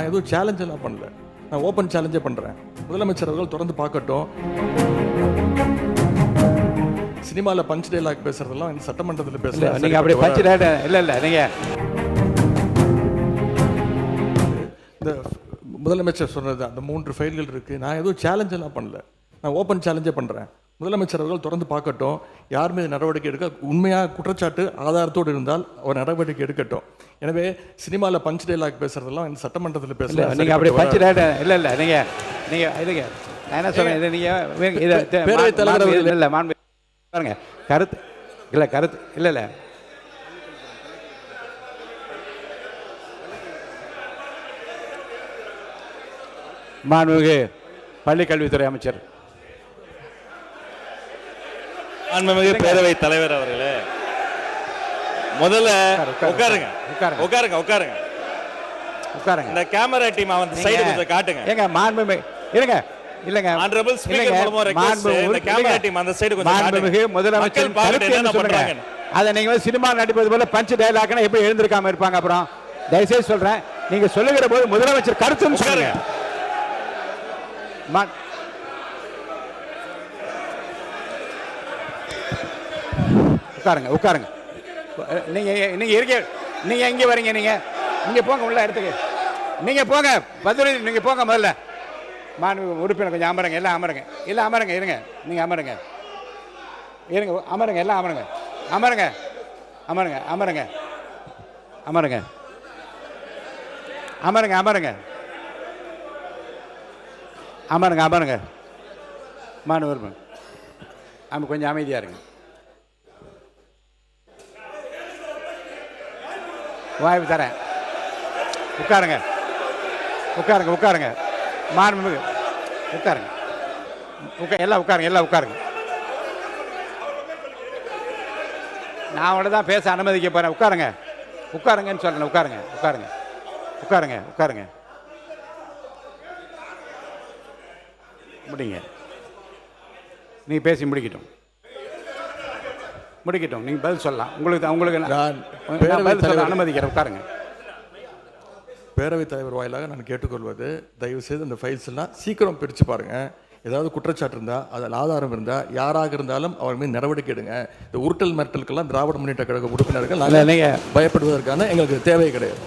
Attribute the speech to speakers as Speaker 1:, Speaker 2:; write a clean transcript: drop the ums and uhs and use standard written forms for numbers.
Speaker 1: நான் எதுவும் சேலஞ்ச் எல்லாம் பண்ணல, நான் ஓப்பன் சேலஞ்சே பண்றேன். முதலமைச்சர் அவர்கள் தொடர்ந்து பார்க்கட்டும். சினிமாவில் பஞ்ச் டைலாக் பேசுறதெல்லாம் இந்த சட்டமன்றத்தில் பேசல.
Speaker 2: நீங்க அப்படி பஞ்ச் டைலாக் இல்ல நீங்க
Speaker 1: இந்த முதலமைச்சர் சொன்னது அந்த 3 ஃபைல்கள் இருக்கு. நான் எதுவும் சேலஞ்ச் எல்லாம் பண்ணல, நான் ஓப்பன் சேலஞ்சே பண்றேன். முதலமைச்சர் அவர்கள் தொடர்ந்து பார்க்கட்டும். யார் மீது நடவடிக்கை எடுக்க உண்மையாக குற்றச்சாட்டு ஆதாரத்தோடு இருந்தால் அவர் நடவடிக்கை எடுக்கட்டும். எனவே சினிமாவில் பஞ்ச் டைலாக் பேசுறதெல்லாம் இந்த சட்டமன்றத்தில் பேசல.
Speaker 2: நீங்க அப்படி பஞ்ச் டைலாக் இல்ல நீங்க நீங்க இதுங்க நான் என்ன சொல்றேன், இது நீங்க
Speaker 1: பேரவைத் தலைவர்
Speaker 2: இல்ல மாண்பு பாருங்க கருத்து இல்ல கருத்து இல்ல மாண்புமிகு பள்ளிக்கல்வித்துறை அமைச்சர்,
Speaker 3: மாண்புமிகு பேரவைத் தலைவர் அவர்களே, முதல்ல உட்காருங்க உட்காருங்க உட்காருங்க
Speaker 2: உட்காருங்க.
Speaker 3: இந்த கேமரா டீம் வந்து சைடு கொஞ்சம் காட்டுங்க.
Speaker 2: ஏங்க மாண்புமிகு இருங்க இல்லங்க
Speaker 3: ஆனரபிள் ஸ்பீக்கர் மூலமா ரெக்வெஸ்ட் இந்த கேமரா டீம் அந்த சைடு கொஞ்சம் காட்டுங்க.
Speaker 2: மாண்புமிகு முதலமைச்சர் கருத்து என்ன சொல்றாங்க அத நீங்க சினிமா நடிப்பது போல பஞ்ச் டயலாக்னா எப்படி எழுந்திருக்காம இருப்பாங்க? அப்புறம் தயவுசெய்து சொல்றேன், நீங்க சொல்லுகிற போது முதலமைச்சர் கருத்துன்னு சொல்லுங்க. உட்காருங்க உட்காருங்க. நீங்க நீங்க இருக்க நீங்க எங்க வரீங்க? நீங்க இங்க போங்க, உள்ள இடத்துக்கு நீங்க போங்க. பதில் நீங்க போங்க முதல்ல. மாண்பு உறுப்பினர் கொஞ்சம் அமருங்க, எல்லாம் அமருங்க, எல்லாம் அமருங்க. இருங்க நீங்க அமருங்க, இருங்க அமருங்க, எல்லாம் அமருங்க, அமருங்க அமருங்க அமருங்க அமருங்க அமருங்க அமருங்க அமருங்க அமருங்க. மாண்பு உறுப்பினர் கொஞ்சம் அமைதியா இருங்க. வாய்ப்பு தரேன். உட்காருங்க உட்காருங்க உட்காருங்க. மாண்புமிகு உட்காருங்க எல்லாம் உட்காருங்க, எல்லாம் உட்காருங்க. நான் உங்களை தான் பேச அனுமதிக்க போறேன். உட்காருங்க உட்காருங்கன்னு சொல்றேன். உட்காருங்க உட்காருங்க உட்காருங்க உட்காருங்க. முடிங்க, நீங்க பேசி முடிக்கட்டும் முடிக்கட்டும். நீங்க பதில் சொல்லலாம். உங்களுக்கு நான் பதில் சொல்ல அனுமதிக்கிறேன். உட்காருங்க.
Speaker 1: பேரவைத் தலைவர் வாயிலாக நான் கேட்டுக்கொள்வது, தயவு செய்து இந்த ஃபைல்ஸ் எல்லாம் சீக்கிரம் பிரித்து பாருங்க. ஏதாவது குற்றச்சாட்டு இருந்தால், அதில் ஆதாரம் இருந்தால், யாராக இருந்தாலும் அவர் மீது நடவடிக்கை எடுங்க. இந்த உருட்டல் மிரட்டலுக்கெல்லாம் திராவிட முன்னேற்ற கழக உறுப்பினர்கள் பயப்படுவதற்கான எங்களுக்கு தேவை கிடையாது.